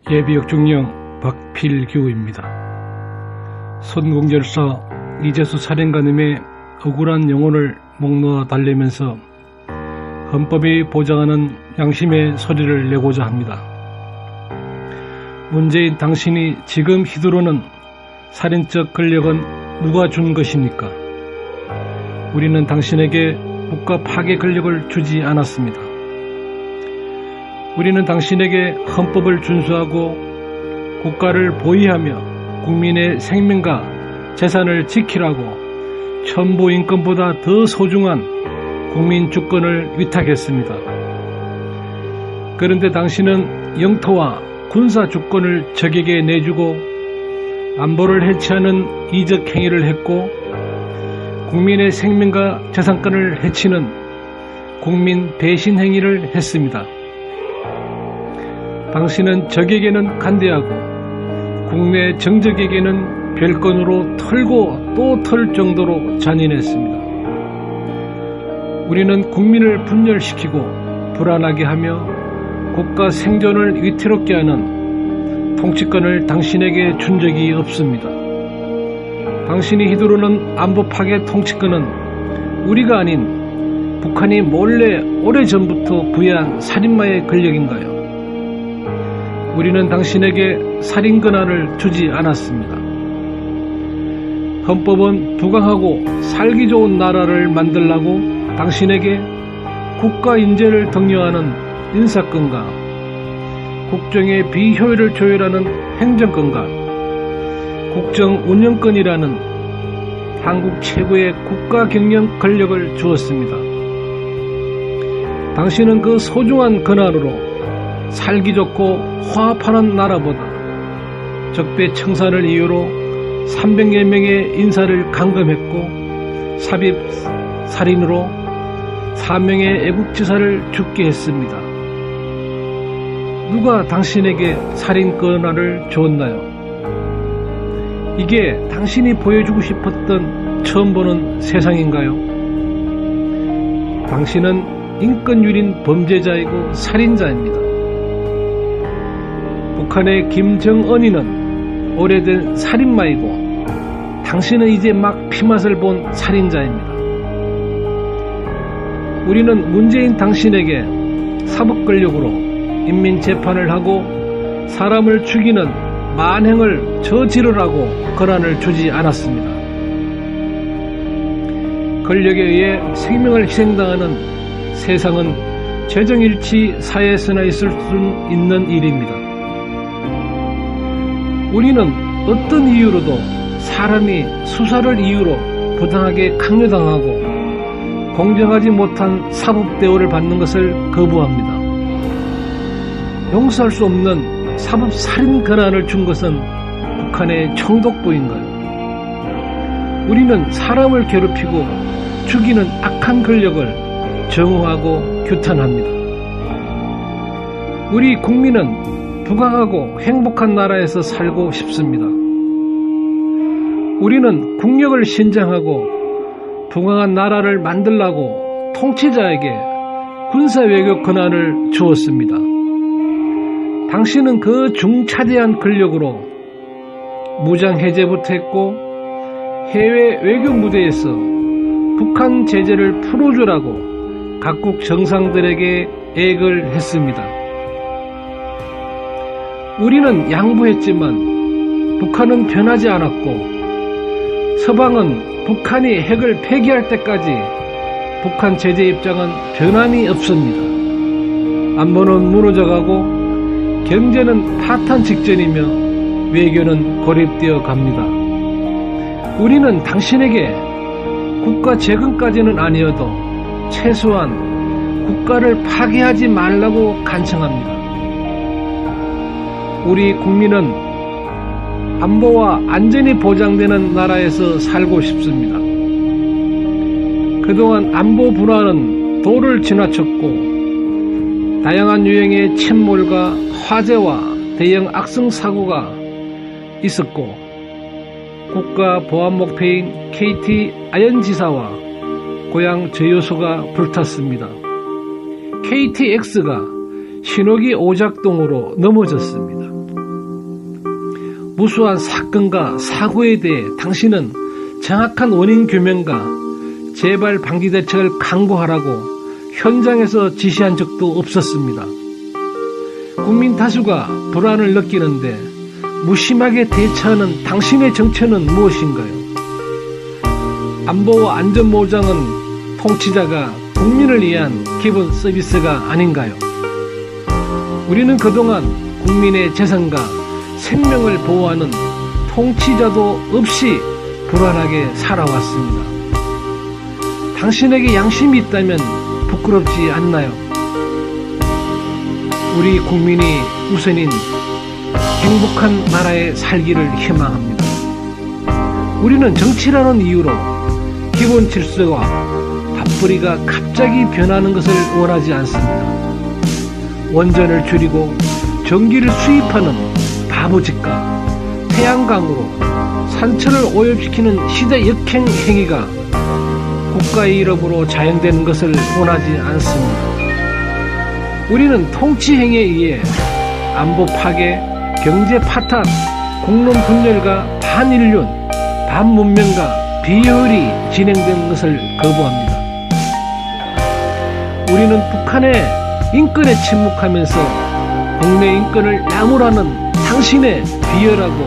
예비역 중령 박필규입니다. 선공결사 이재수 살인가님의 억울한 영혼을 목 놓아 달래면서 헌법이 보장하는 양심의 소리를 내고자 합니다. 문재인 당신이 지금 휘두르는 살인적 권력은 누가 준 것입니까? 우리는 당신에게 국가 파괴 권력을 주지 않았습니다. 우리는 당신에게 헌법을 준수하고 국가를 보위하며 국민의 생명과 재산을 지키라고 천부 인권보다 더 소중한 국민 주권을 위탁했습니다. 그런데 당신은 영토와 군사 주권을 적에게 내주고 안보를 해치하는 이적 행위를 했고 국민의 생명과 재산권을 해치는 국민 배신 행위를 했습니다. 당신은 적에게는 간대하고 국내 정적에게는 별건으로 털고 또 털 정도로 잔인했습니다. 우리는 국민을 분열시키고 불안하게 하며 국가 생존을 위태롭게 하는 통치권을 당신에게 준 적이 없습니다. 당신이 휘두르는 안보 파괴 통치권은 우리가 아닌 북한이 몰래 오래전부터 부여한 살인마의 권력인가요? 우리는 당신에게 살인 권한을 주지 않았습니다. 헌법은 부강하고 살기 좋은 나라를 만들라고 당신에게 국가 인재를 격려하는 인사권과 국정의 비효율을 조율하는 행정권과 국정 운영권이라는 한국 최고의 국가 경영 권력을 주었습니다. 당신은 그 소중한 권한으로 살기 좋고 화합하는 나라보다 적폐 청산을 이유로 300여 명의 인사를 감금했고 삽입 살인으로 4명의 애국지사를 죽게 했습니다. 누가 당신에게 살인 권한을 주었나요? 이게 당신이 보여주고 싶었던 처음 보는 세상인가요? 당신은 인권유린 범죄자이고 살인자입니다. 북한의 김정은이는 오래된 살인마이고 당신은 이제 막 피맛을 본 살인자입니다. 우리는 문재인 당신에게 사법권력으로 인민재판을 하고 사람을 죽이는 만행을 저지르라고 권한을 주지 않았습니다. 권력에 의해 생명을 희생당하는 세상은 재정일치 사회에서나 있을 수 있는 일입니다. 우리는 어떤 이유로도 사람이 수사를 이유로 부당하게 강요당하고 공정하지 못한 사법대우를 받는 것을 거부합니다. 용서할 수 없는 사법살인 권한을 준 것은 북한의 총독부인가요? 우리는 사람을 괴롭히고 죽이는 악한 권력을 정오하고 규탄합니다. 우리 국민은 부강하고 행복한 나라에서 살고 싶습니다. 우리는 국력을 신장하고 부강한 나라를 만들라고 통치자에게 군사외교 권한을 주었습니다. 당신은 그 중차대한 권력으로 무장해제부터 했고 해외 외교 무대에서 북한 제재를 풀어주라고 각국 정상들에게 애걸 했습니다. 우리는 양보했지만 북한은 변하지 않았고 서방은 북한이 핵을 폐기할 때까지 북한 제재 입장은 변함이 없습니다. 안보는 무너져가고 경제는 파탄 직전이며 외교는 고립되어 갑니다. 우리는 당신에게 국가 재건까지는 아니어도 최소한 국가를 파괴하지 말라고 간청합니다. 우리 국민은 안보와 안전이 보장되는 나라에서 살고 싶습니다. 그동안 안보 불안은 도를 지나쳤고 다양한 유형의 침몰과 화재와 대형 악성 사고가 있었고 국가 보안 목표인 KT 아현지사와 고향 저효소가 불탔습니다. KTX가 신호기 오작동으로 넘어졌습니다. 무수한 사건과 사고에 대해 당신은 정확한 원인 규명과 재발 방지 대책을 강구하라고 현장에서 지시한 적도 없었습니다. 국민 다수가 불안을 느끼는데 무심하게 대처하는 당신의 정체는 무엇인가요? 안보와 안전보장은 통치자가 국민을 위한 기본 서비스가 아닌가요? 우리는 그동안 국민의 재산과 생명을 보호하는 통치자도 없이 불안하게 살아왔습니다. 당신에게 양심이 있다면 부끄럽지 않나요? 우리 국민이 우선인 행복한 나라에 살기를 희망합니다. 우리는 정치라는 이유로 기본 질서와 밥벌이가 갑자기 변하는 것을 원하지 않습니다. 원전을 줄이고 전기를 수입하는 바보짓과 태양광으로 산천을 오염시키는 시대 역행 행위가 국가의 이름으로 자행되는 것을 원하지 않습니다. 우리는 통치 행위에 의해 안보 파괴, 경제 파탄, 공론 분열과 반인륜, 반문명과 비효율이 진행되는 것을 거부합니다. 우리는 북한의 인권에 침묵하면서 국내 인권을 나무라는 당신의 비열하고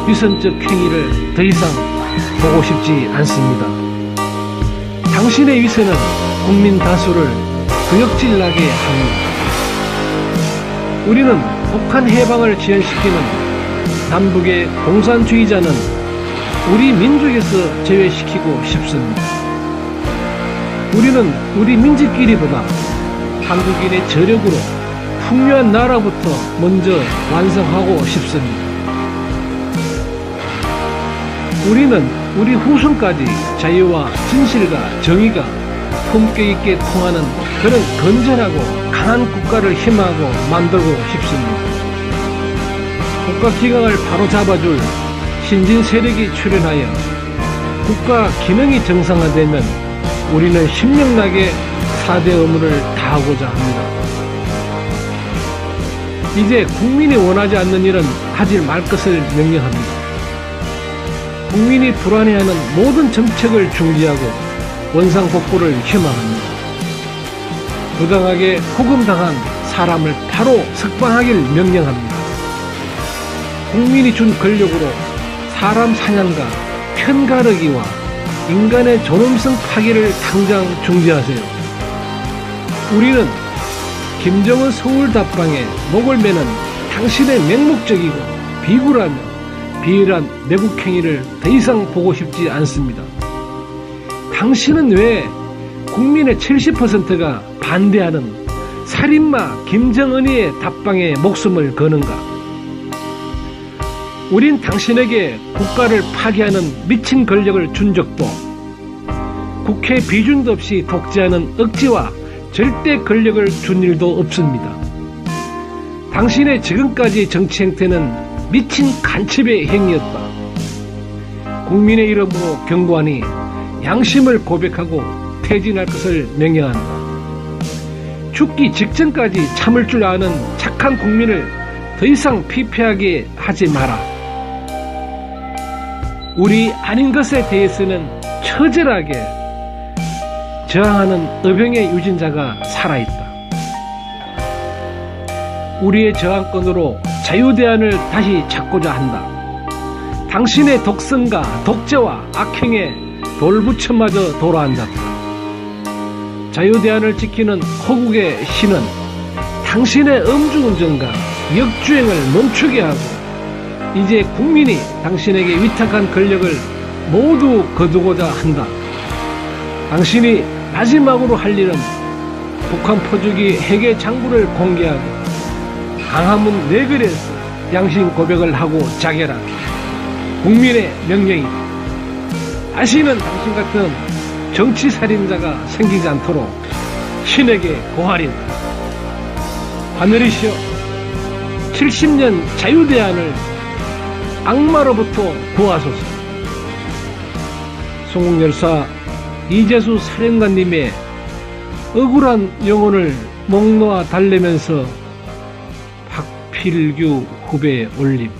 위선적 행위를 더 이상 보고 싶지 않습니다. 당신의 위선은 국민 다수를 구역질나게 합니다. 우리는 북한 해방을 지연시키는 남북의 공산주의자는 우리 민족에서 제외시키고 싶습니다. 우리는 우리 민족끼리보다 한국인의 저력으로 풍요한 나라부터 먼저 완성하고 싶습니다. 우리는 우리 후손까지 자유와 진실과 정의가 품격 있게 통하는 그런 건전하고 강한 국가를 희망하고 만들고 싶습니다. 국가 기강을 바로잡아줄 신진 세력이 출현하여 국가 기능이 정상화되면 우리는 신명나게 4대 의무를 다하고자 합니다. 이제 국민이 원하지 않는 일은 하지 말 것을 명령합니다. 국민이 불안해하는 모든 정책을 중지하고 원상복구를 희망합니다. 부당하게 구금당한 사람을 바로 석방하길 명령합니다. 국민이 준 권력으로 사람 사냥과 편가르기와 인간의 존엄성 파괴를 당장 중지하세요. 우리는 김정은 서울 답방에 목을 매는 당신의 맹목적이고 비굴하며 비열한 내국행위를 더 이상 보고 싶지 않습니다. 당신은 왜 국민의 70%가 반대하는 살인마 김정은이의 답방에 목숨을 거는가? 우린 당신에게 국가를 파괴하는 미친 권력을 준 적도 국회 비준도 없이 독재하는 억지와 절대 권력을 준 일도 없습니다. 당신의 지금까지 정치 행태는 미친 간첩의 행위였다. 국민의 이름으로 경고하니 양심을 고백하고 퇴진할 것을 명령한다. 죽기 직전까지 참을 줄 아는 착한 국민을 더 이상 피폐하게 하지 마라. 우리 아닌 것에 대해서는 처절하게 저항하는 의병의 유진자가 살아있다. 우리의 저항권으로 자유대안을 다시 찾고자 한다. 당신의 독성과 독재와 악행에 돌부처마저 돌아앉았다. 자유대안을 지키는 호국의 신은 당신의 음주운전과 역주행을 멈추게 하고 이제 국민이 당신에게 위탁한 권력을 모두 거두고자 한다. 당신이 마지막으로 할 일은 북한 포주기 핵의 장부를 공개하고 강화문 내거리에서 양심 고백을 하고 자결하라. 국민의 명령이다. 다시는 당신 같은 정치살인자가 생기지 않도록 신에게 고하리다. 하늘이시여 70년 자유대안을 악마로부터 구하소서. 송국열사 이재수 사령관님의 억울한 영혼을 목 놓아 달래면서 박필규 후배에 올림.